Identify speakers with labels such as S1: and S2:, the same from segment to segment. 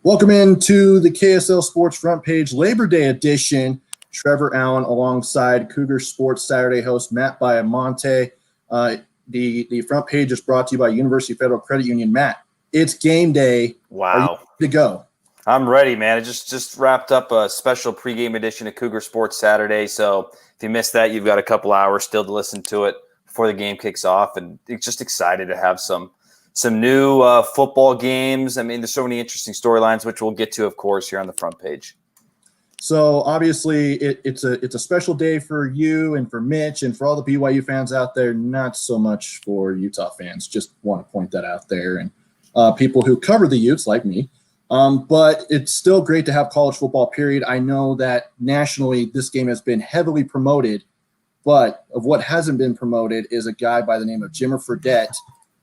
S1: Welcome into the KSL Sports Front Page Labor Day edition. Trevor Allen alongside Cougar Sports Saturday host Matt Baiamonte. The front page is brought to you by University Federal Credit Union. Matt, it's game day.
S2: Wow.
S1: Are you ready to go?
S2: I'm ready, man. I just wrapped up a special pregame edition of Cougar Sports Saturday. So if you missed that, you've got a couple hours still to listen to it before the game kicks off. And just excited to have some new football games. I mean, there's so many interesting storylines, which we'll get to, of course, here on the front page.
S1: So obviously it's a special day for you and for Mitch and for all the BYU fans out there, not so much for Utah fans. Just want to point that out there, and people who cover the Utes like me. But it's still great to have college football, period. I know that nationally this game has been heavily promoted, but of what hasn't been promoted is a guy by the name of Jimmer Fredette,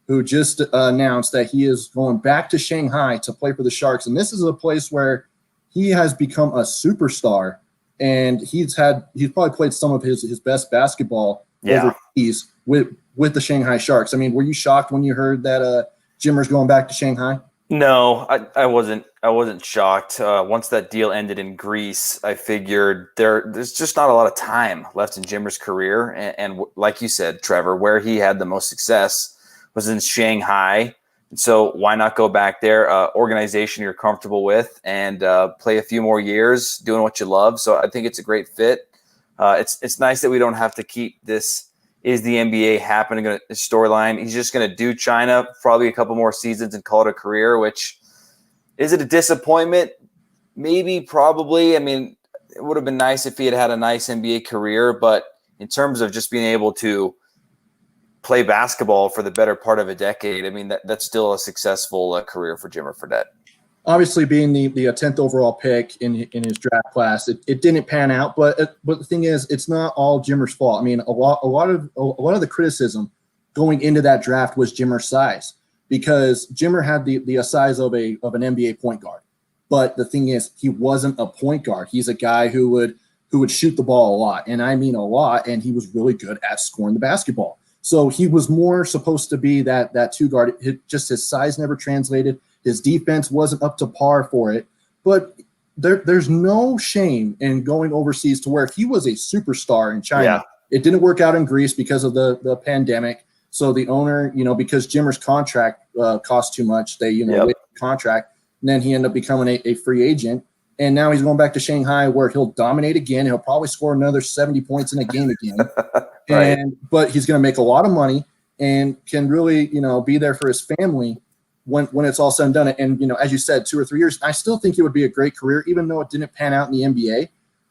S1: who just announced that he is going back to Shanghai to play for the Sharks. And this is a place where he has become a superstar, and he's probably played some of his best basketball overseas with the Shanghai Sharks. I mean, were you shocked when you heard that Jimmer's going back to Shanghai?
S2: No, I wasn't shocked. Once that deal ended in Greece, I figured there's just not a lot of time left in Jimmer's career. And like you said, Trevor, where he had the most success was in Shanghai. So why not go back there, organization you're comfortable with, and play a few more years doing what you love. So I think it's a great fit. It's nice that we don't have to keep this is the NBA happening storyline. He's just going to do China probably a couple more seasons and call it a career, which is it a disappointment? Maybe, probably. I mean, it would have been nice if he had a nice NBA career, but in terms of just being able to play basketball for the better part of a decade, I mean, that's still a successful career for Jimmer Fredette.
S1: Obviously, being the 10th overall pick in his draft class, it didn't pan out. But the thing is, it's not all Jimmer's fault. I mean, a lot of the criticism going into that draft was Jimmer's size, because Jimmer had the size of an NBA point guard. But the thing is, he wasn't a point guard. He's a guy who would shoot the ball a lot, and I mean a lot. And he was really good at scoring the basketball. So he was more supposed to be that two guard. Just his size never translated. His defense wasn't up to par for it. But there's no shame in going overseas to where if he was a superstar in China, it didn't work out in Greece because of the pandemic. So the owner, because Jimmer's contract cost too much, they waived the contract. And then he ended up becoming a free agent. And now he's going back to Shanghai where he'll dominate again. He'll probably score another 70 points in a game again.
S2: Right.
S1: But he's going to make a lot of money and can really, be there for his family when it's all said and done. And, as you said, 2 or 3 years, I still think it would be a great career, even though it didn't pan out in the NBA.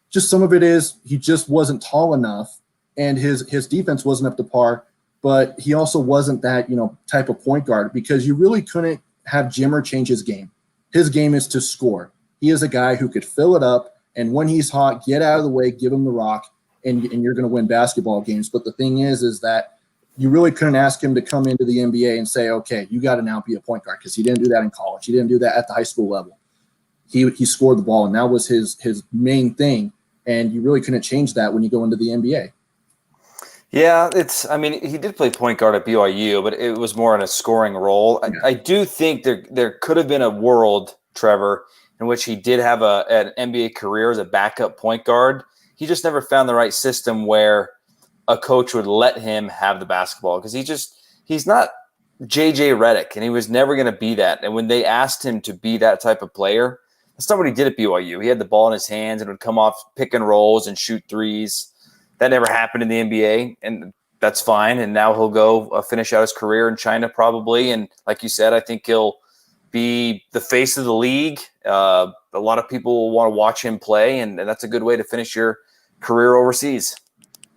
S1: Just some of it is he just wasn't tall enough and his defense wasn't up to par, but he also wasn't that, type of point guard, because you really couldn't have Jimmer change his game. His game is to score. He is a guy who could fill it up, and when he's hot, get out of the way, give him the rock, and you're going to win basketball games. But the thing is that you really couldn't ask him to come into the NBA and say, okay, you got to now be a point guard, because he didn't do that in college. He didn't do that at the high school level. He scored the ball, and that was his main thing, and you really couldn't change that when you go into the NBA.
S2: Yeah, he did play point guard at BYU, but it was more in a scoring role. Yeah. I do think there could have been a world, Trevor, in which he did have an NBA career as a backup point guard. He just never found the right system where a coach would let him have the basketball, because he's not JJ Redick, and he was never going to be that. And when they asked him to be that type of player, that's not what he did at BYU. He had the ball in his hands and would come off pick and rolls and shoot threes. That never happened in the NBA, and that's fine. And now he'll go finish out his career in China probably. And like you said, I think he'll be the face of the league. A lot of people will want to watch him play, and that's a good way to finish your career overseas.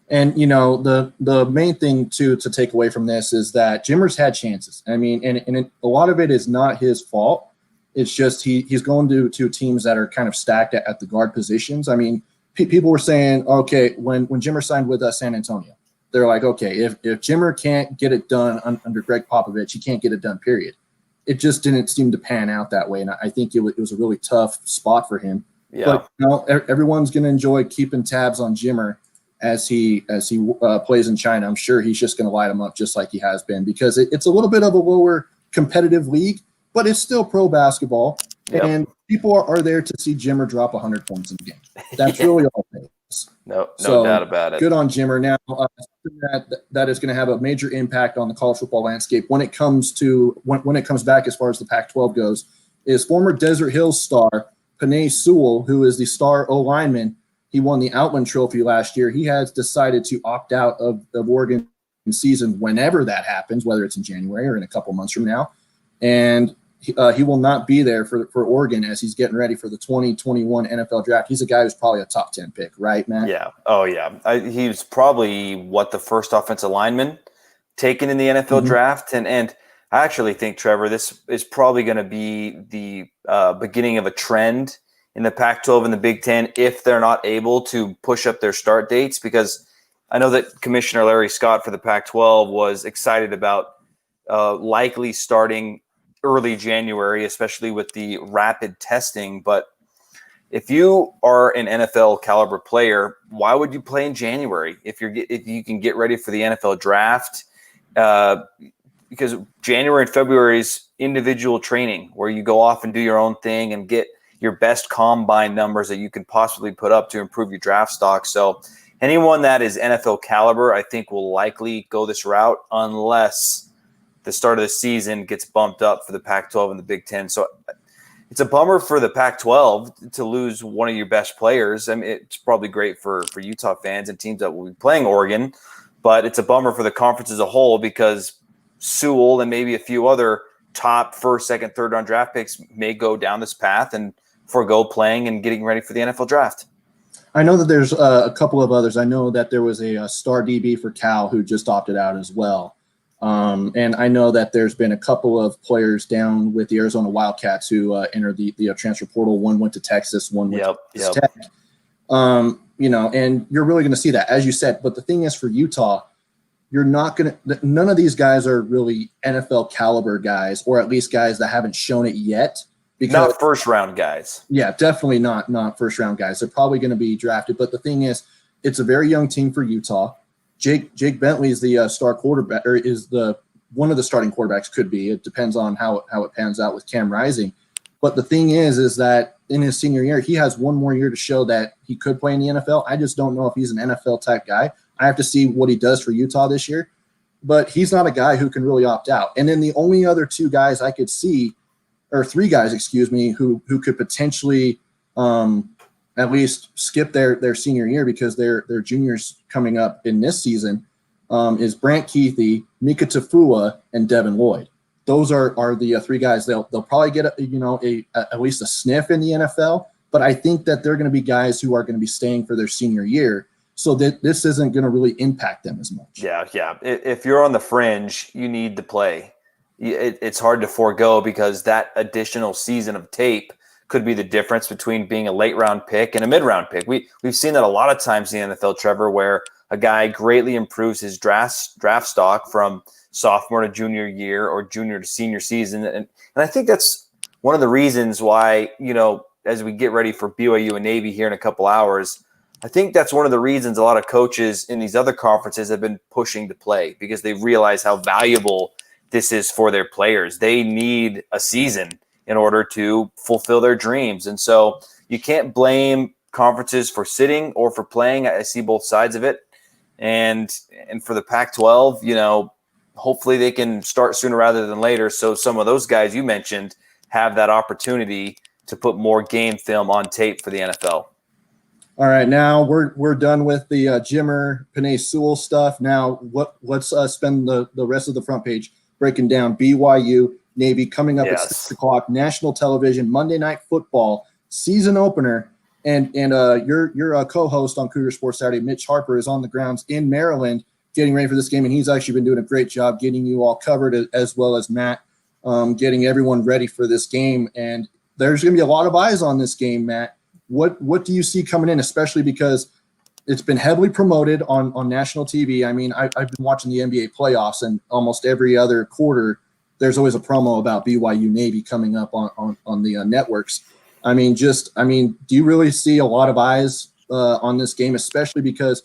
S1: And, the main thing, too, to take away from this is that Jimmer's had chances. I mean, and a lot of it is not his fault. It's just he's going to teams that are kind of stacked at the guard positions. I mean, people were saying, okay, when Jimmer signed with San Antonio, they're like, okay, if Jimmer can't get it done under Greg Popovich, he can't get it done, period. It just didn't seem to pan out that way, and I think it was a really tough spot for him.
S2: Yeah.
S1: But everyone's going to enjoy keeping tabs on Jimmer as he plays in China. I'm sure he's just going to light him up just like he has been, because it's a little bit of a lower competitive league, but it's still pro basketball. And people are there to see Jimmer drop 100 points in the game. That's really all it is.
S2: No doubt about it.
S1: Good on Jimmer. Now, that is going to have a major impact on the college football landscape when it comes to when it comes back as far as the Pac-12 goes. Is former Desert Hills star Penei Sewell, who is the star O-lineman. He won the Outland Trophy last year. He has decided to opt out of Oregon season whenever that happens, whether it's in January or in a couple months from now. And he will not be there for Oregon as he's getting ready for the 2021 NFL draft. He's a guy who's probably a top 10 pick, right, Matt?
S2: Yeah. Oh, yeah. He's probably the first offensive lineman taken in the NFL draft. And I actually think, Trevor, this is probably going to be the beginning of a trend in the Pac-12 and the Big Ten if they're not able to push up their start dates, because I know that Commissioner Larry Scott for the Pac-12 was excited about likely starting early January, especially with the rapid testing. But if you are an NFL caliber player, why would you play in January if you can get ready for the NFL draft? Because January and February is individual training where you go off and do your own thing and get your best combine numbers that you can possibly put up to improve your draft stock. So anyone that is NFL caliber, I think, will likely go this route unless the start of the season gets bumped up for the Pac-12 and the Big Ten. So it's a bummer for the Pac-12 to lose one of your best players. I mean, it's probably great for Utah fans and teams that will be playing Oregon, but it's a bummer for the conference as a whole because Sewell and maybe a few other top first, second, third round draft picks may go down this path and forego playing and getting ready for the NFL draft.
S1: I know that there's a couple of others. I know that there was a star DB for Cal who just opted out as well. And I know that there's been a couple of players down with the Arizona Wildcats who entered the transfer portal. One went to Texas, one went to Tech. And you're really going to see that, as you said. But the thing is, for Utah, you're not going to – none of these guys are really NFL caliber guys, or at least guys that haven't shown it yet. Because,
S2: not first-round guys.
S1: Yeah, definitely not first-round guys. They're probably going to be drafted. But the thing is, it's a very young team for Utah. Jake Bentley is the star quarterback, or is one of the starting quarterbacks, could be. It depends on how it pans out with Cam Rising. But the thing is that in his senior year, he has one more year to show that he could play in the NFL. I just don't know if he's an NFL-type guy. I have to see what he does for Utah this year. But he's not a guy who can really opt out. And then the only other two guys I could see – or three guys, who could potentially at least skip their senior year because they're juniors coming up in this season, is Brant Keithy, Mika Tafua, and Devin Lloyd. Those are the three guys. They'll probably get at least a sniff in the NFL, but I think that they're going to be guys who are going to be staying for their senior year, so that this isn't going to really impact them as much.
S2: Yeah. If you're on the fringe, you need to play. It's hard to forego because that additional season of tape could be the difference between being a late round pick and a mid round pick. We've seen that a lot of times in the NFL, Trevor, where a guy greatly improves his draft stock from sophomore to junior year or junior to senior season. And I think that's one of the reasons why, as we get ready for BYU and Navy here in a couple hours, I think that's one of the reasons a lot of coaches in these other conferences have been pushing to play, because they realize how valuable this is for their players. They need a season in order to fulfill their dreams. And so you can't blame conferences for sitting or for playing. I see both sides of it. And for the Pac-12, hopefully they can start sooner rather than later. So some of those guys you mentioned have that opportunity to put more game film on tape for the NFL.
S1: All right, now we're done with the Jimmer, Penei Sewell stuff. Now let's spend the rest of the front page breaking down BYU Navy coming up at 6 o'clock, national television, Monday Night Football, season opener. And your co-host on Cougar Sports Saturday, Mitch Harper, is on the grounds in Maryland getting ready for this game, and he's actually been doing a great job getting you all covered, as well as Matt, getting everyone ready for this game. And there's going to be a lot of eyes on this game, Matt. What do you see coming in, especially because it's been heavily promoted on national TV? I mean, I've been watching the NBA playoffs, and almost every other quarter there's always a promo about BYU Navy coming up on the networks. I mean, do you really see a lot of eyes on this game, especially because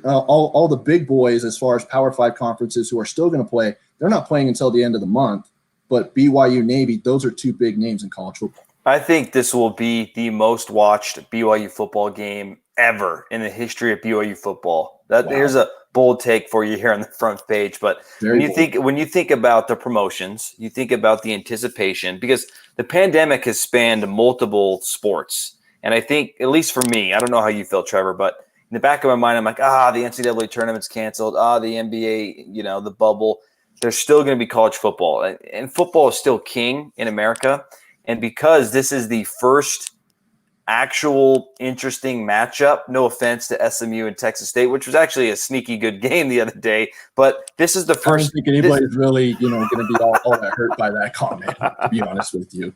S1: all the big boys, as far as Power 5 conferences who are still going to play, they're not playing until the end of the month. But BYU Navy, those are two big names in college football.
S2: I think this will be the most watched BYU football game ever in the history of BYU football. Here's a bold take for you here on the front page. But when you think about the promotions, you think about the anticipation, because the pandemic has spanned multiple sports. And I think, at least for me, I don't know how you feel, Trevor, but in the back of my mind, I'm like, the NCAA tournament's canceled. The NBA, the bubble. There's still going to be college football. And football is still king in America. And because this is the first actual interesting matchup, no offense to SMU and Texas State, which was actually a sneaky good game the other day, but this is the first.
S1: I don't think anybody's really, going to be all that hurt by that comment, to be honest with you.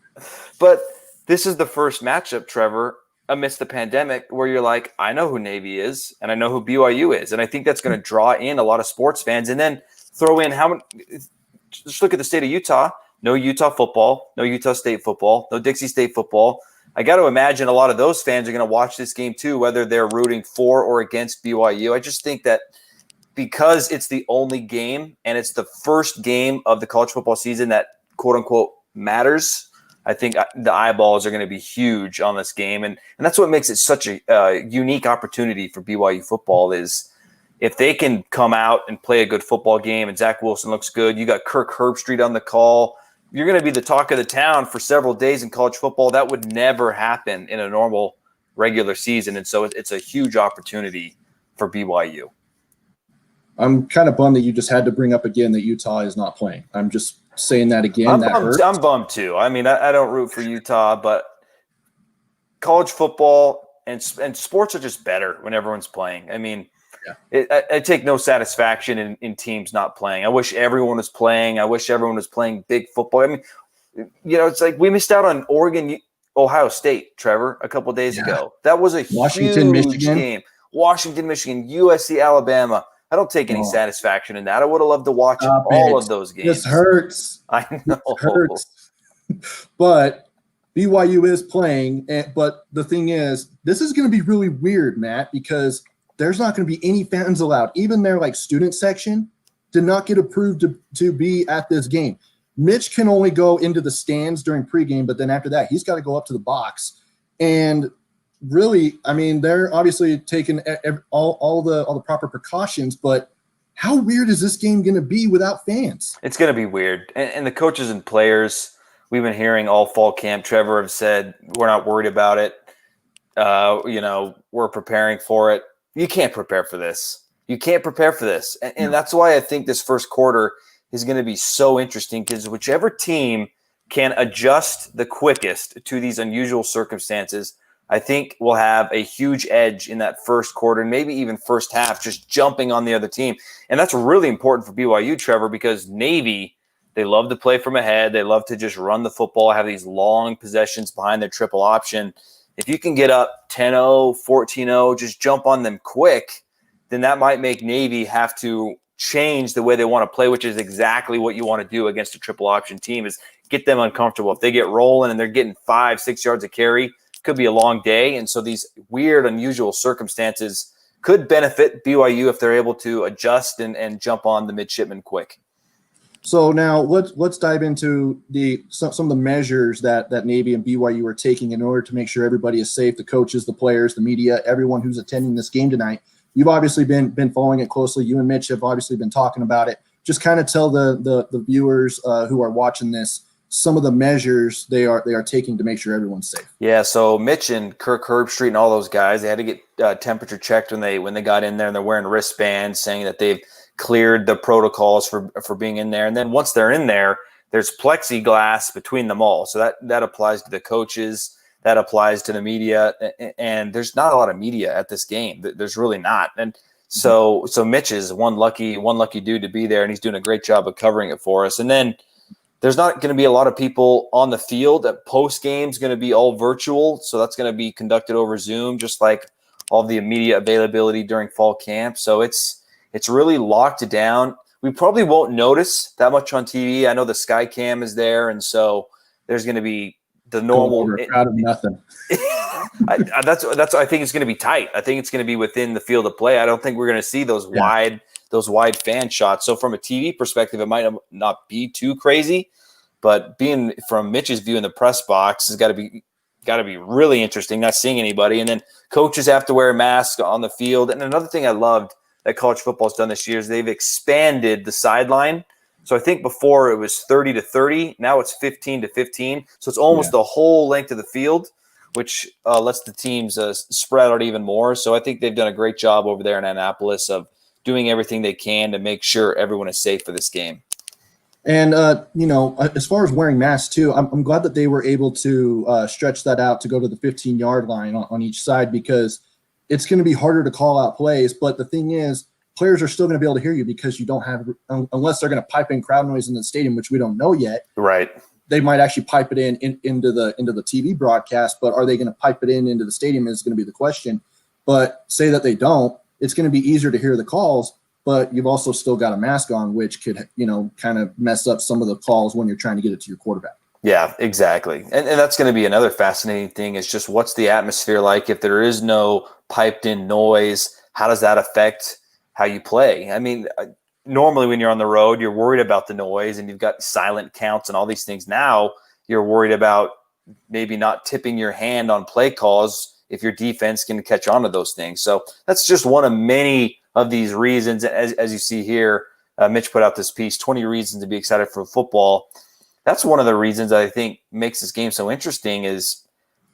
S2: But this is the first matchup, Trevor, amidst the pandemic, where you're like, I know who Navy is, and I know who BYU is, and I think that's going to draw in a lot of sports fans. And then throw in just look at the state of Utah. No Utah football, no Utah State football, no Dixie State football. I got to imagine a lot of those fans are going to watch this game too, whether they're rooting for or against BYU. I just think that because it's the only game and it's the first game of the college football season that quote unquote matters, I think the eyeballs are going to be huge on this game. And that's what makes it such a unique opportunity for BYU football is if they can come out and play a good football game and Zach Wilson looks good, you got Kirk Herbstreit on the call, you're going to be the talk of the town for several days in college football. That would never happen in a normal regular season. And so it's a huge opportunity for BYU.
S1: I'm kind of bummed that you just had to bring up again that Utah is not playing. I'm just saying that again.
S2: I'm bummed too. I mean, I don't root for Utah, but college football and sports are just better when everyone's playing. I mean, I take no satisfaction in teams not playing. I wish everyone was playing. I wish everyone was playing big football. I mean, it's like we missed out on Oregon, Ohio State, Trevor, a couple of days ago. That was a huge game. Washington, Michigan, USC, Alabama. I don't take any satisfaction in that. I would have loved to watch all of those games.
S1: This hurts.
S2: I know.
S1: This hurts. But BYU is playing. But the thing is, this is going to be really weird, Matt, because there's not going to be any fans allowed. Even their student section did not get approved to be at this game. Mitch can only go into the stands during pregame, but then after that, he's got to go up to the box. And really, I mean, they're obviously taking all the proper precautions, but how weird is this game going to be without fans?
S2: It's going to be weird. And the coaches and players, we've been hearing all fall camp, Trevor have said, we're not worried about it. We're preparing for it. You can't prepare for this. You can't prepare for this. And that's why I think this first quarter is going to be so interesting, because whichever team can adjust the quickest to these unusual circumstances, I think will have a huge edge in that first quarter and maybe even first half, just jumping on the other team. And that's really important for BYU, Trevor, because Navy, they love to play from ahead. They love to just run the football, have these long possessions behind their triple option. If you can get up 10-0, 14-0, just jump on them quick, then that might make Navy have to change the way they want to play, which is exactly what you want to do against a triple option team, is get them uncomfortable. If they get rolling and they're getting 5-6 yards of carry, it could be a long day. And so these weird, unusual circumstances could benefit BYU if they're able to adjust and jump on the midshipmen quick.
S1: So now let's dive into some of the measures that Navy and BYU are taking in order to make sure everybody is safe, the coaches, the players, the media, everyone who's attending this game tonight. You've obviously been following it closely. You and Mitch have obviously been talking about it. Just kind of tell the viewers who are watching this some of the measures they are taking to make sure everyone's safe.
S2: Yeah, so Mitch and Kirk Herbstreit and all those guys, they had to get temperature checked when they got in there, and they're wearing wristbands saying that they've cleared the protocols for being in there. And then once they're in there, there's plexiglass between them all. So that applies to the coaches, that applies to the media, and there's not a lot of media at this game. There's really not. And so Mitch is one lucky dude to be there, and he's doing a great job of covering it for us. And then there's not going to be a lot of people on the field. That post game is going to be all virtual, so that's going to be conducted over Zoom, just like all the media availability during fall camp. So it's really locked down. We probably won't notice that much on TV. I know the Sky Cam is there, and so there's going to be the normal.
S1: Out of nothing.
S2: I think it's going to be tight. I think it's going to be within the field of play. I don't think we're going to see those wide fan shots. So from a TV perspective, it might not be too crazy. But being from Mitch's view in the press box has got to be really interesting, not seeing anybody. And then coaches have to wear a mask on the field. And another thing I loved that college football's done this year is they've expanded the sideline. So I think before it was 30 to 30. Now it's 15 to 15. So it's almost the whole length of the field, which lets the teams spread out even more. So I think they've done a great job over there in Annapolis of doing everything they can to make sure everyone is safe for this game.
S1: And, as far as wearing masks too, I'm glad that they were able to stretch that out to go to the 15-yard line on each side, because it's going to be harder to call out plays. But the thing is, players are still going to be able to hear you because you don't have – unless they're going to pipe in crowd noise in the stadium, which we don't know yet.
S2: Right.
S1: They might actually pipe it into the TV broadcast, but are they going to pipe it into the stadium is going to be the question. But say that they don't, it's going to be easier to hear the calls, but you've also still got a mask on, which could, kind of mess up some of the calls when you're trying to get it to your quarterback.
S2: Yeah, exactly. And that's going to be another fascinating thing is just what's the atmosphere like if there is no piped in noise? How does that affect how you play? I mean, normally when you're on the road, you're worried about the noise and you've got silent counts and all these things. Now you're worried about maybe not tipping your hand on play calls if your defense can catch on to those things. So that's just one of many of these reasons. As you see here, Mitch put out this piece, 20 reasons to be excited for football. That's one of the reasons I think makes this game so interesting is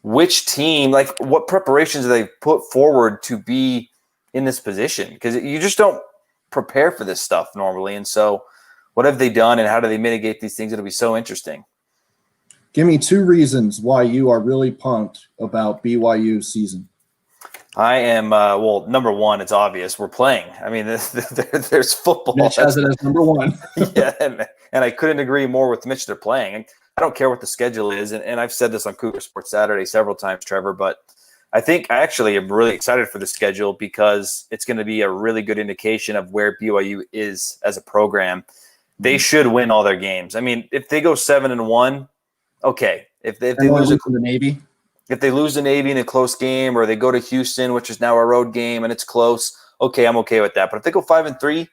S2: which team, like what preparations do they put forward to be in this position? Because you just don't prepare for this stuff normally. And so what have they done and how do they mitigate these things? It'll be so interesting.
S1: Give me 2 reasons why you are really pumped about BYU's season.
S2: I am, number one, it's obvious we're playing. I mean, there's football.
S1: Mitch has it as number 1.
S2: Yeah, and I couldn't agree more with Mitch. They're playing. And I don't care what the schedule is. And I've said this on Cougar Sports Saturday several times, Trevor, but I think I actually am really excited for the schedule because it's going to be a really good indication of where BYU is as a program. They should win all their games. I mean, if they go 7-1, okay. If they lose
S1: to the Navy,
S2: if they lose the Navy in a close game, or they go to Houston, which is now a road game, and it's close, okay, I'm okay with that. But if they go 5-3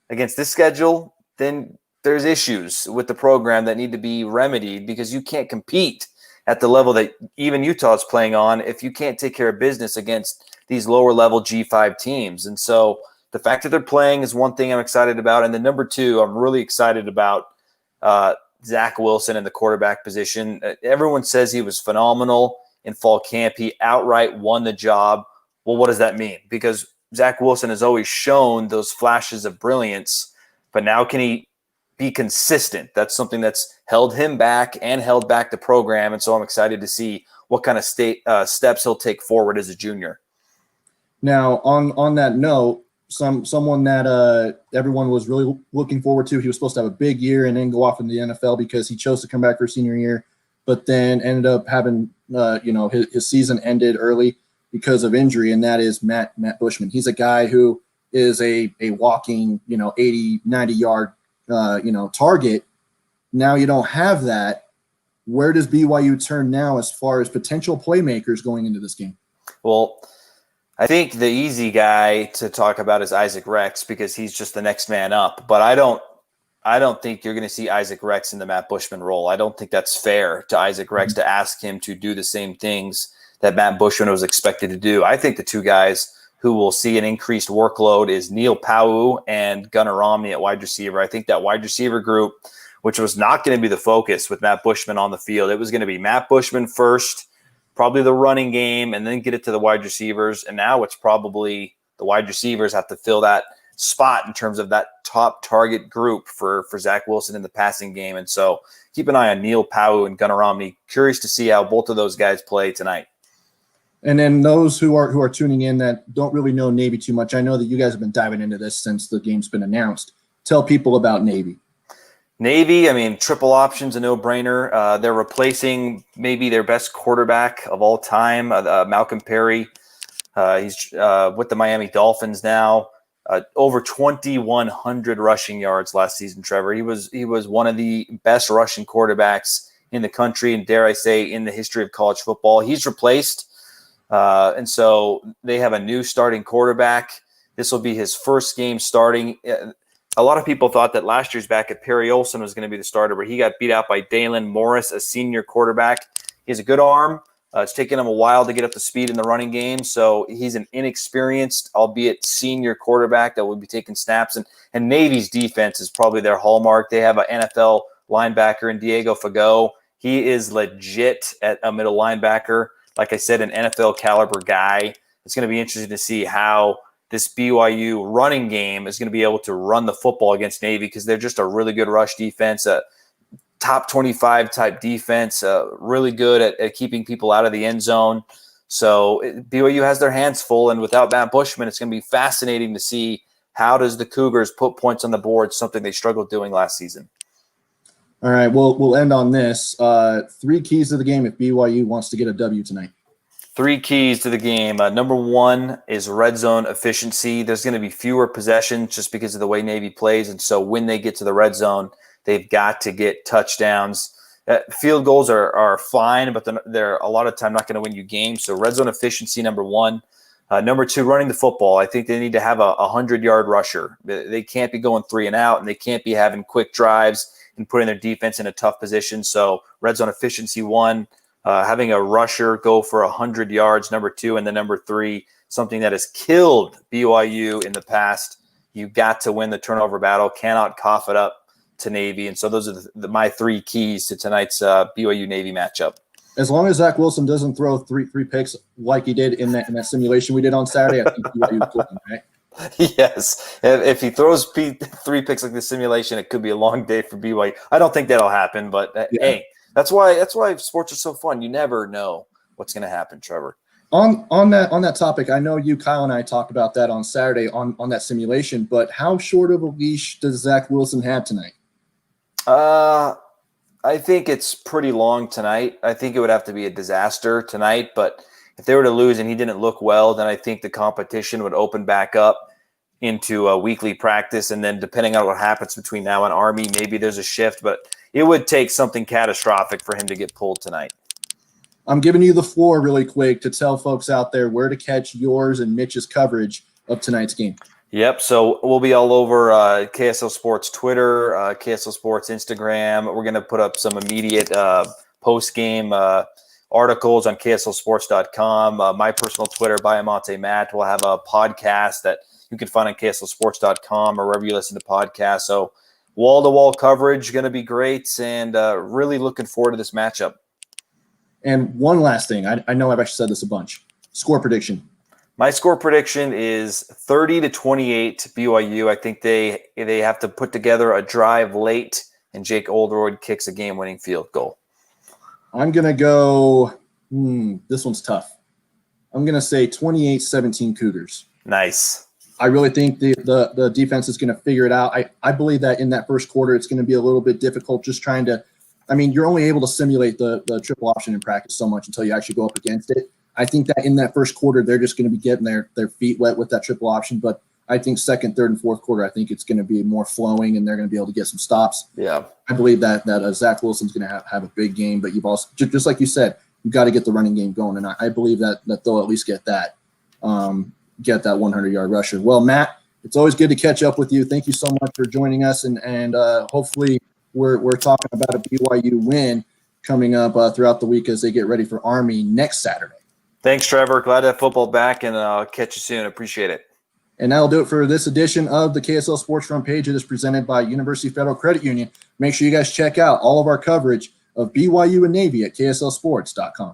S2: against this schedule, then there's issues with the program that need to be remedied because you can't compete at the level that even Utah is playing on if you can't take care of business against these lower level G5 teams. And so the fact that they're playing is one thing I'm excited about. And then number 2, I'm really excited about Zach Wilson in the quarterback position. Everyone says he was phenomenal in fall camp. He outright won the job. Well, what does that mean? Because Zach Wilson has always shown those flashes of brilliance, but now can he be consistent? That's something that's held him back and held back the program. And so I'm excited to see what kind of steps he'll take forward as a junior.
S1: Now, on that note, someone that everyone was really looking forward to. He was supposed to have a big year and then go off in the NFL because he chose to come back for senior year, but then ended up having his season ended early because of injury, and that is Matt Bushman. He's a guy who is a walking 80, 90-yard target. Now you don't have that. Where does BYU turn now as far as potential playmakers going into this game?
S2: Well, I think the easy guy to talk about is Isaac Rex because he's just the next man up. But I don't think you're going to see Isaac Rex in the Matt Bushman role. I don't think that's fair to Isaac Rex to ask him to do the same things that Matt Bushman was expected to do. I think the 2 guys who will see an increased workload is Neil Pau'u and Gunnar Romney at wide receiver. I think that wide receiver group, which was not going to be the focus with Matt Bushman on the field, it was going to be Matt Bushman first, probably the running game, and then get it to the wide receivers. And now it's probably the wide receivers have to fill that spot in terms of that top target group for Zach Wilson in the passing game. And so keep an eye on Neil Pau'u and Gunnar Romney. Curious to see how both of those guys play tonight.
S1: And then those who are tuning in that don't really know Navy too much, I know that you guys have been diving into this since the game's been announced. Tell people about Navy.
S2: Navy, I mean, triple option's a no-brainer. They're replacing maybe their best quarterback of all time, Malcolm Perry. He's with the Miami Dolphins now. Over 2,100 rushing yards last season, Trevor. He was one of the best rushing quarterbacks in the country, and dare I say, in the history of college football. He's replaced, and so they have a new starting quarterback. This will be his first game starting. a lot of people thought that last year's backup Perry Olsen was going to be the starter, but he got beat out by Dalen Morris, a senior quarterback. He has a good arm. It's taken him a while to get up to speed in the running game, so he's an inexperienced, albeit senior quarterback that will be taking snaps. And Navy's defense is probably their hallmark. They have an NFL linebacker in Diego Fagot. He is legit at a middle linebacker. Like I said, an NFL caliber guy. It's going to be interesting to see how this BYU running game is going to be able to run the football against Navy, because they're just a really good rush defense, a top 25 type defense, really good at keeping people out of the end zone. So BYU has their hands full, and without Matt Bushman, it's going to be fascinating to see how does the Cougars put points on the board, something they struggled doing last season.
S1: All right, we'll end on this. 3 keys to the game if BYU wants to get a W tonight.
S2: 3 keys to the game. Number 1 is red zone efficiency. There's going to be fewer possessions just because of the way Navy plays. And so when they get to the red zone, they've got to get touchdowns. Field goals are fine, but they're a lot of time not going to win you games. So red zone efficiency, number 1. Number 2, running the football. I think they need to have a 100-yard rusher. They can't be going 3 and out, and they can't be having quick drives and putting their defense in a tough position. So red zone efficiency, 1. Having a rusher go for 100 yards, number 2, and then number 3, something that has killed BYU in the past. You got to win the turnover battle, cannot cough it up to Navy. And so those are my 3 keys to tonight's BYU Navy matchup.
S1: As long as Zach Wilson doesn't throw three picks like he did in that simulation we did on Saturday, I think BYU will win, right?
S2: Yes. If he throws 3 picks like the simulation, it could be a long day for BYU. I don't think that'll happen, but hey, That's why sports are so fun. You never know what's going to happen, Trevor.
S1: On that topic, I know you, Kyle, and I talked about that on Saturday on that simulation. But how short of a leash does Zach Wilson have tonight?
S2: I think it's pretty long tonight. I think it would have to be a disaster tonight. But if they were to lose and he didn't look well, then I think the competition would open back up into a weekly practice. And then depending on what happens between now and Army, maybe there's a shift. But it would take something catastrophic for him to get pulled tonight.
S1: I'm giving you the floor really quick to tell folks out there where to catch yours and Mitch's coverage of tonight's game.
S2: Yep. So we'll be all over KSL Sports Twitter, KSL Sports Instagram. We're going to put up some immediate post-game articles on KSLSports.com. My personal Twitter, Baiamonte Matt. We'll have a podcast that you can find on KSLSports.com or wherever you listen to podcasts. So wall-to-wall coverage, going to be great, and really looking forward to this matchup. And one last thing. I know I've actually said this a bunch. Score prediction. My score prediction is 30-28 BYU. I think they have to put together a drive late, and Jake Oldroyd kicks a game-winning field goal. I'm going to go this one's tough. I'm going to say 28-17 Cougars. Nice. I really think the defense is going to figure it out. I believe that in that first quarter, it's going to be a little bit difficult just trying to – I mean, you're only able to simulate the triple option in practice so much until you actually go up against it. I think that in that first quarter, they're just going to be getting their feet wet with that triple option. But I think second, third, and fourth quarter, I think it's going to be more flowing, and they're going to be able to get some stops. Yeah. I believe that Zach Wilson's going to have a big game. But you've also – just like you said, you've got to get the running game going. And I believe that they'll at least get that. Get that 100-yard rusher. Well, Matt, it's always good to catch up with you. Thank you so much for joining us, and hopefully we're talking about a BYU win coming up throughout the week as they get ready for Army next Saturday. Thanks, Trevor. Glad to have football back, and I'll catch you soon. Appreciate it. And that'll do it for this edition of the KSL Sports Front Page. It is presented by University Federal Credit Union. Make sure you guys check out all of our coverage of BYU and Navy at KSLSports.com.